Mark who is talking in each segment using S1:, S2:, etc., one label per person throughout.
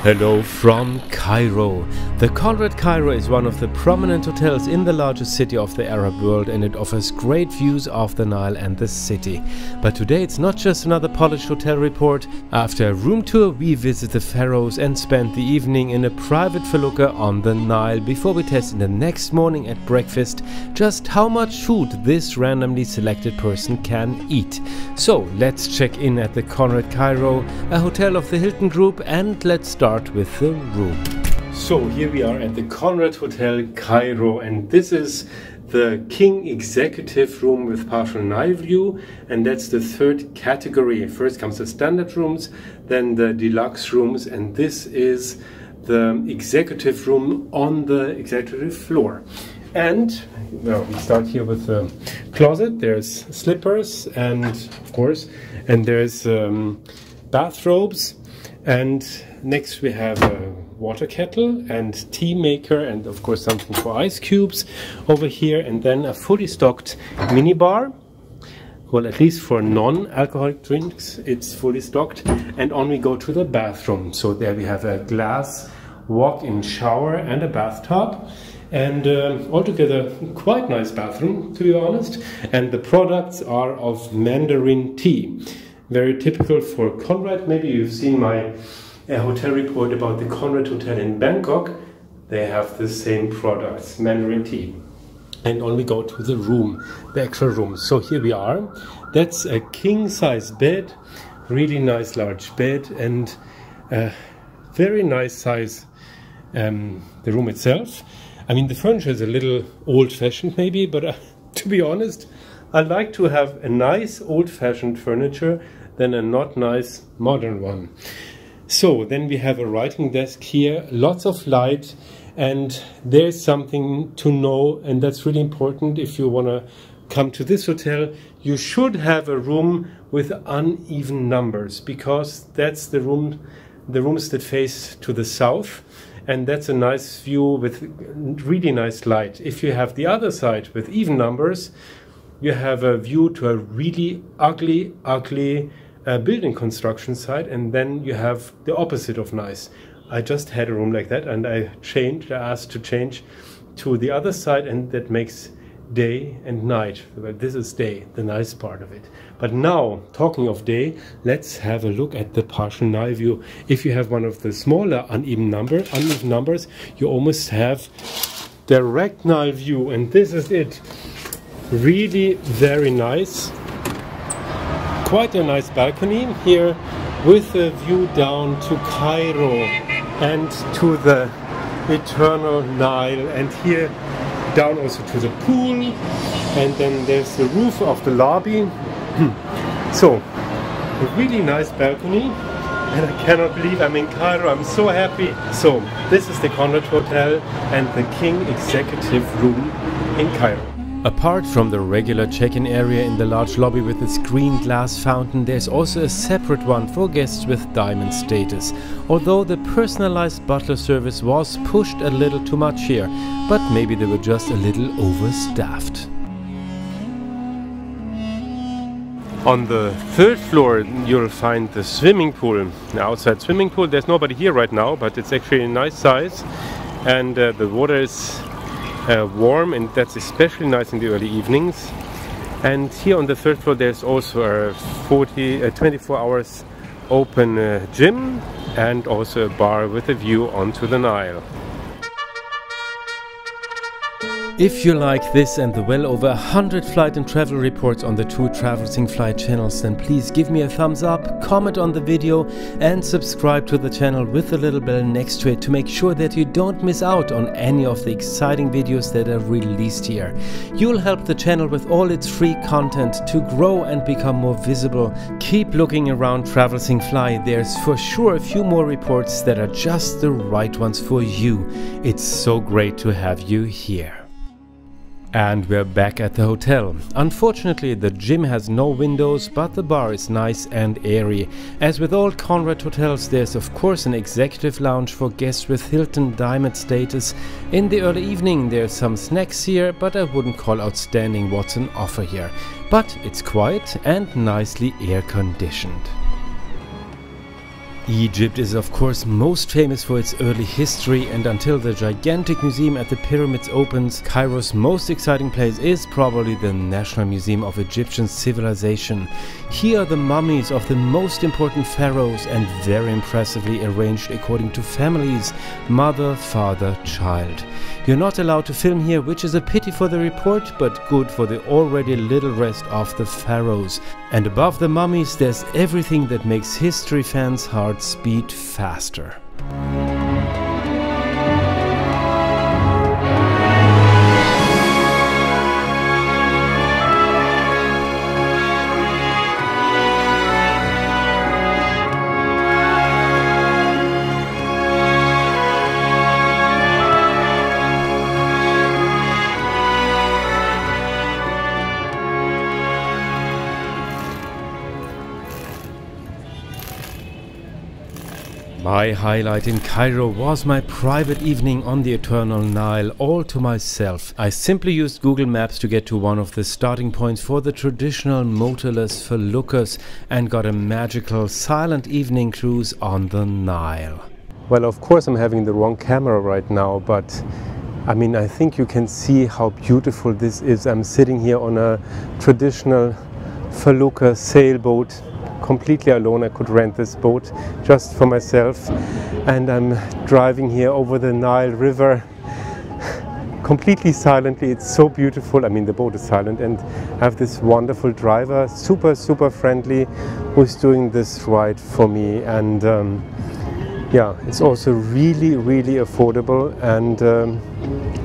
S1: Hello from Cairo. The CONRAD Cairo is one of the prominent hotels in the largest city of the Arab world, and it offers great views of the Nile and the city. But today it's not just another polished hotel report. After a room tour we visit the Pharaohs and spend the evening in a private Feluka on the Nile before we test in the next morning at breakfast just how much food this randomly selected person can eat. So let's check in at the CONRAD Cairo, a hotel of the Hilton Group, and let's start with the room. So here we are at the CONRAD Hotel Cairo, and this is the King Executive Room with partial Nile view, and that's the third category. First comes the standard rooms, then the deluxe rooms, and this is the executive room on the executive floor. And well, we start here with the closet. There's slippers and of course, and there's bathrobes, and next we have a water kettle and tea maker, and of course something for ice cubes over here, and then a fully stocked mini bar. Well, at least for non-alcoholic drinks it's fully stocked. And on we go to the bathroom. So there we have a glass walk-in shower and a bathtub, and altogether quite nice bathroom, to be honest. And the products are of Mandarin tea, very typical for CONRAD. Maybe you've seen my hotel report about the CONRAD Hotel in Bangkok. They have the same products, Mandarin tea. And on we go to the room, the actual room. So here we are. That's a king-size bed, really nice large bed, and very nice size the room itself. I mean, the furniture is a little old-fashioned maybe, but to be honest, I like to have a nice old-fashioned furniture than a not nice modern one. So then we have a writing desk here, lots of light, and there's something to know, and that's really important. If you want to come to this hotel, you should have a room with uneven numbers, because that's the rooms that face to the south, and that's a nice view with really nice light. If you have the other side with even numbers, you have a view to a really ugly building construction site, and then you have the opposite of nice. I just had a room like that, and I asked to change to the other side, and that makes day and night. Well, this is day, the nice part of it. But now, talking of day, let's have a look at the partial Nile view. If you have one of the smaller uneven numbers, you almost have direct Nile view, and this is it. Really very nice. Quite a nice balcony here with a view down to Cairo and to the eternal Nile, and here down also to the pool, and then there's the roof of the lobby. So a really nice balcony, and I cannot believe I'm in Cairo. I'm so happy. So this is the CONRAD Hotel and the King Executive Room in Cairo. Apart from the regular check-in area in the large lobby with its green glass fountain, there's also a separate one for guests with diamond status, although the personalized butler service was pushed a little too much here, but maybe they were just a little overstaffed. On the third floor you'll find the swimming pool, the outside swimming pool. There's nobody here right now, but it's actually a nice size, and the water is warm, and that's especially nice in the early evenings. And here on the third floor there's also a 24 hours open gym, and also a bar with a view onto the Nile. If you like this and the well over 100 flight and travel reports on the two Traversing Fly channels, then please give me a thumbs up, comment on the video, and subscribe to the channel with the little bell next to it to make sure that you don't miss out on any of the exciting videos that are released here. You'll help the channel with all its free content to grow and become more visible. Keep looking around Traversing Fly. There's for sure a few more reports that are just the right ones for you. It's so great to have you here. And we're back at the hotel. Unfortunately, the gym has no windows, but the bar is nice and airy. As with all CONRAD hotels, there's of course an executive lounge for guests with Hilton Diamond status. In the early evening there's some snacks here, but I wouldn't call outstanding what's on offer here. But it's quiet and nicely air conditioned. Egypt is of course most famous for its early history, and until the gigantic museum at the pyramids opens, Cairo's most exciting place is probably the National Museum of Egyptian Civilization. Here are the mummies of the most important pharaohs, and very impressively arranged according to families: mother, father, child. You're not allowed to film here, which is a pity for the report, but good for the already little rest of the pharaohs. And above the mummies there's everything that makes history fans' hearts beat faster. My highlight in Cairo was my private evening on the eternal Nile, all to myself. I simply used Google Maps to get to one of the starting points for the traditional motorless Felukas and got a magical silent evening cruise on the Nile. Well, of course I'm having the wrong camera right now, but I mean, I think you can see how beautiful this is. I'm sitting here on a traditional Feluka sailboat, completely alone. I could rent this boat just for myself, and I'm driving here over the Nile River completely silently. It's so beautiful. I mean, the boat is silent, and I have this wonderful driver, super friendly, who's doing this ride for me. And yeah, it's also really affordable, and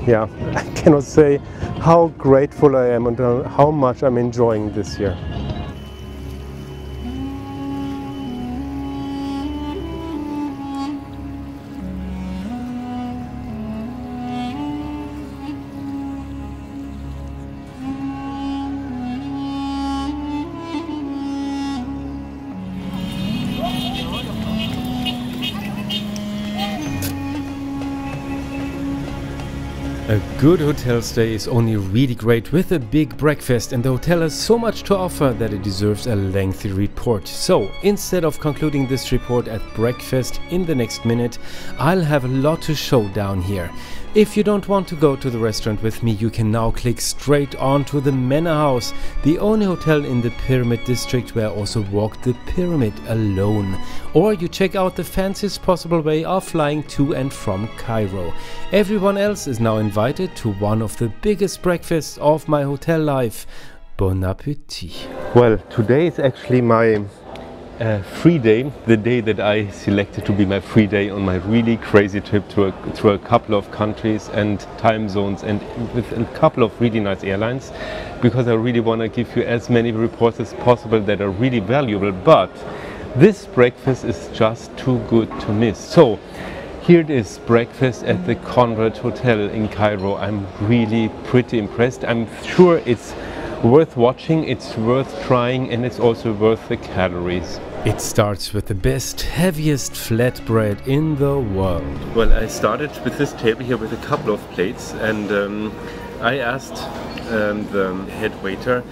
S1: yeah, I cannot say how grateful I am and how much I'm enjoying this here. A good hotel stay is only really great with a big breakfast, and the hotel has so much to offer that it deserves a lengthy report. So instead of concluding this report at breakfast in the next minute, I'll have a lot to show down here. If you don't want to go to the restaurant with me, you can now click straight on to the Manor House, the only hotel in the Pyramid District where I also walked the pyramid alone. Or you check out the fanciest possible way of flying to and from Cairo. Everyone else is now invited to one of the biggest breakfasts of my hotel life. Bon appétit. Well, today is actually my free day, the day that I selected to be my free day on my really crazy trip through a couple of countries and time zones, and with a couple of really nice airlines, because I really want to give you as many reports as possible that are really valuable. But this breakfast is just too good to miss. So here it is, breakfast at the CONRAD Hotel in Cairo. I'm really pretty impressed. I'm sure it's worth watching, it's worth trying, and it's also worth the calories. It starts with the best, heaviest flatbread in the world. Well, I started with this table here with a couple of plates, and I asked the head waiter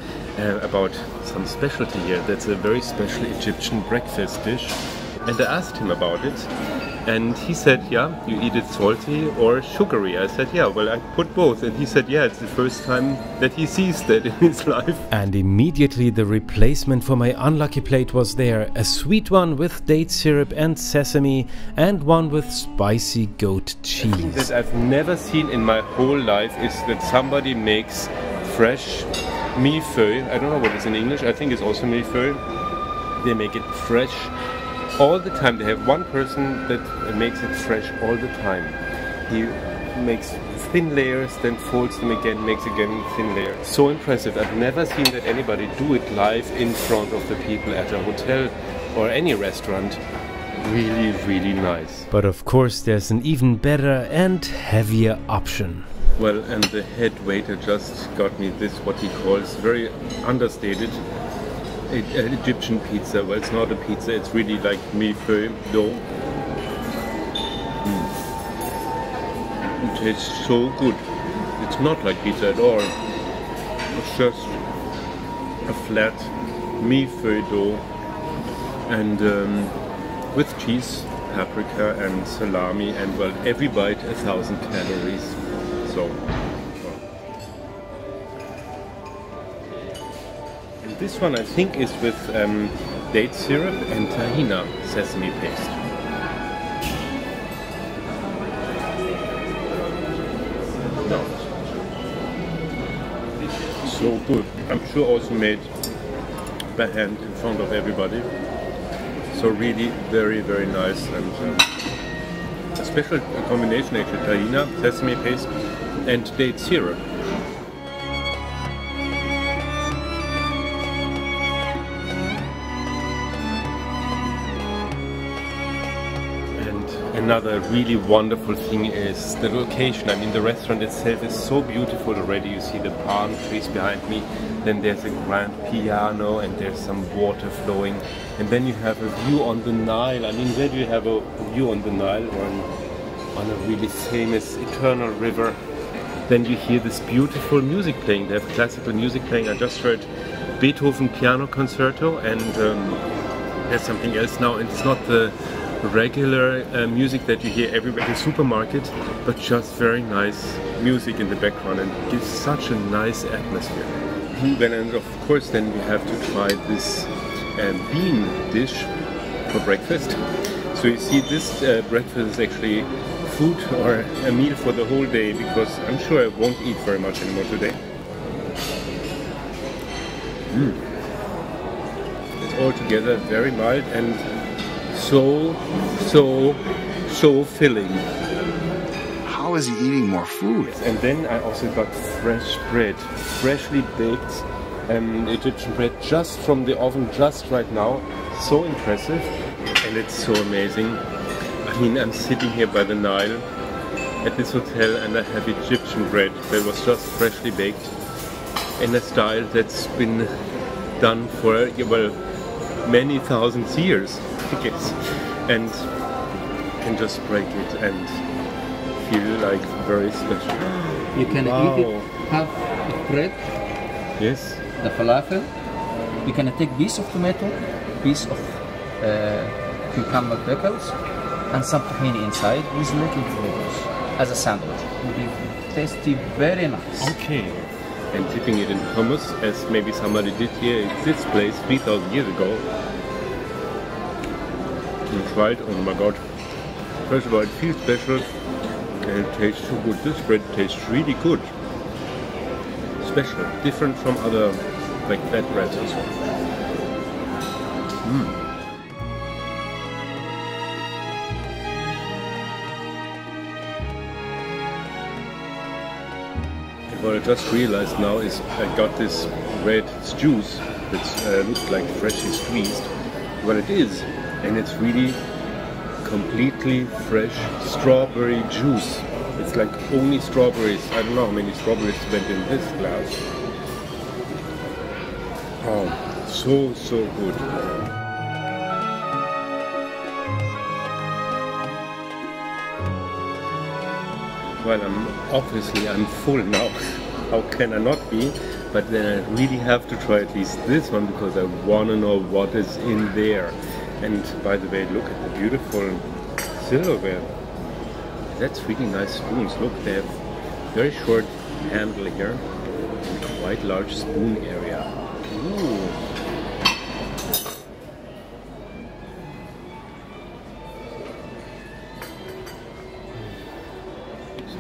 S1: about some specialty here. That's a very special Egyptian breakfast dish, and I asked him about it. And he said, yeah, you eat it salty or sugary. I said, yeah, well, I put both. And he said, yeah, it's the first time that he sees that in his life. And immediately the replacement for my unlucky plate was there. A sweet one with date syrup and sesame, and one with spicy goat cheese. The thing that I've never seen in my whole life is that somebody makes fresh millefeuille. I don't know what it's in English. I think it's also millefeuille. They make it fresh all the time. They have one person that makes it fresh all the time. He makes thin layers, then folds them again, makes again thin layers. So impressive. I've never seen that anybody do it live in front of the people at a hotel or any restaurant. Really nice. But of course there's an even better and heavier option. Well, and the head waiter just got me this, what he calls, very understated, Egyptian pizza. Well, it's not a pizza, it's really like millefeuille dough. It tastes so good. It's not like pizza at all. It's just a flat millefeuille dough, and with cheese, paprika and salami, and well, every bite 1,000 calories. So, well. And this one I think is with date syrup and tahina sesame paste. No. So good. I'm sure also made by hand in front of everybody. So really very, very nice, and a special combination actually, tahina, sesame paste and date syrup. Another really wonderful thing is the location. I mean, the restaurant itself is so beautiful already. You see the palm trees behind me, then there's a grand piano and there's some water flowing, and then you have a view on the Nile. I mean, where do you have a view on the Nile, or on a really famous eternal river? Then you hear this beautiful music playing. They have classical music playing. I just heard Beethoven piano concerto, and there's something else now, and it's not the regular music that you hear everywhere in the supermarket, but just very nice music in the background, and it gives such a nice atmosphere. And of course then we have to try this bean dish for breakfast. So you see, this breakfast is actually food or a meal for the whole day, because I'm sure I won't eat very much anymore today. It's all together very mild and so filling.
S2: How is he eating more food?
S1: And then I also got fresh bread, freshly baked Egyptian bread just from the oven, just right now. So impressive, and it's so amazing. I mean, I'm sitting here by the Nile at this hotel, and I have Egyptian bread that was just freshly baked in a style that's been done for, well, many thousands years. Yes. And can just break it and feel like very special.
S3: You can eat it half of bread.
S1: Yes.
S3: The falafel. You can take piece of tomato, piece of cucumber pickles, and some tahini inside with little flavors as a sandwich. It will be tasty, very nice.
S1: Okay. And dipping it in hummus, as maybe somebody did here at this place 3,000 years ago. Tried. Oh my god. First of all, it feels special and it tastes so good. This bread tastes really good. Special. Different from other like flat breads or so. And what I just realized now is I got this red juice that looks like freshly squeezed. What it is, and it's really completely fresh strawberry juice. It's like only strawberries. I don't know how many strawberries went in this glass. Oh, so good. Well, I'm full now. How can I not be? But then I really have to try at least this one, because I want to know what is in there. And by the way, look at the beautiful silverware. That's really nice spoons. Look, they have very short handle here and quite large spoon area. Ooh.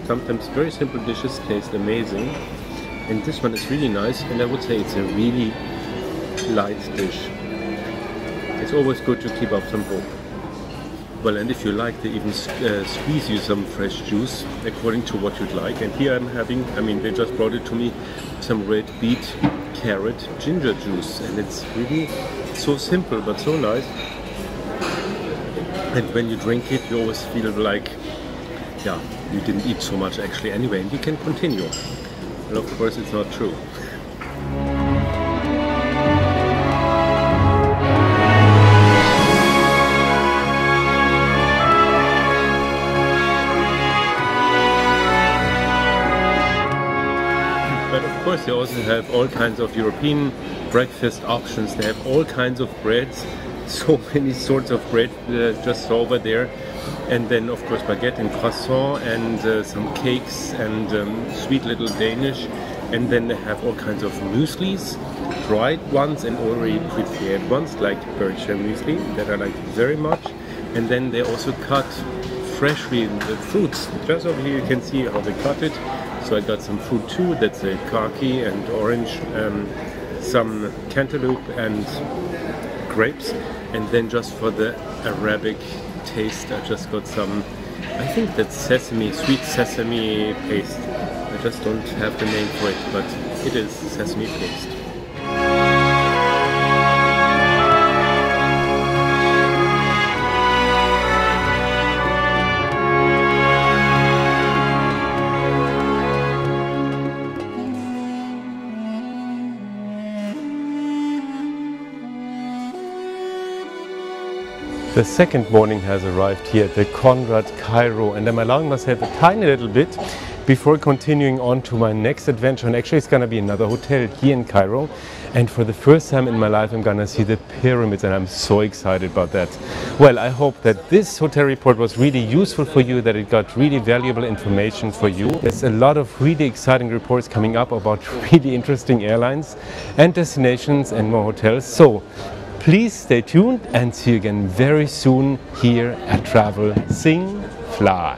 S1: Sometimes very simple dishes taste amazing, and this one is really nice, and I would say it's a really light dish. It's always good to keep up some hope. Well, and if you like, they even squeeze you some fresh juice according to what you'd like. And here I'm having, I mean, they just brought it to me, some red beet, carrot, ginger juice. And it's really so simple, but so nice. And when you drink it, you always feel like, yeah, you didn't eat so much actually anyway, and you can continue. Well, of course, it's not true. Of course, they also have all kinds of European breakfast options. They have all kinds of breads, so many sorts of bread just over there. And then of course baguette and croissant and some cakes and sweet little Danish. And then they have all kinds of mueslis, dried ones and already prepared ones, like Berkshire muesli that I like very much. And then they also cut freshly the fruits. Just over here you can see how they cut it. So I got some fruit too, that's a kaki and orange, some cantaloupe and grapes. And then just for the Arabic taste I just got some, I think that's sesame, sweet sesame paste. I just don't have the name for it, but it is sesame paste. The second morning has arrived here at the CONRAD Cairo, and I'm allowing myself a tiny little bit before continuing on to my next adventure. And actually it's gonna be another hotel here in Cairo, and for the first time in my life I'm gonna see the pyramids, and I'm so excited about that. Well, I hope that this hotel report was really useful for you, that it got really valuable information for you. There's a lot of really exciting reports coming up about really interesting airlines and destinations and more hotels. So please stay tuned and see you again very soon here at Travel, Sing, Fly.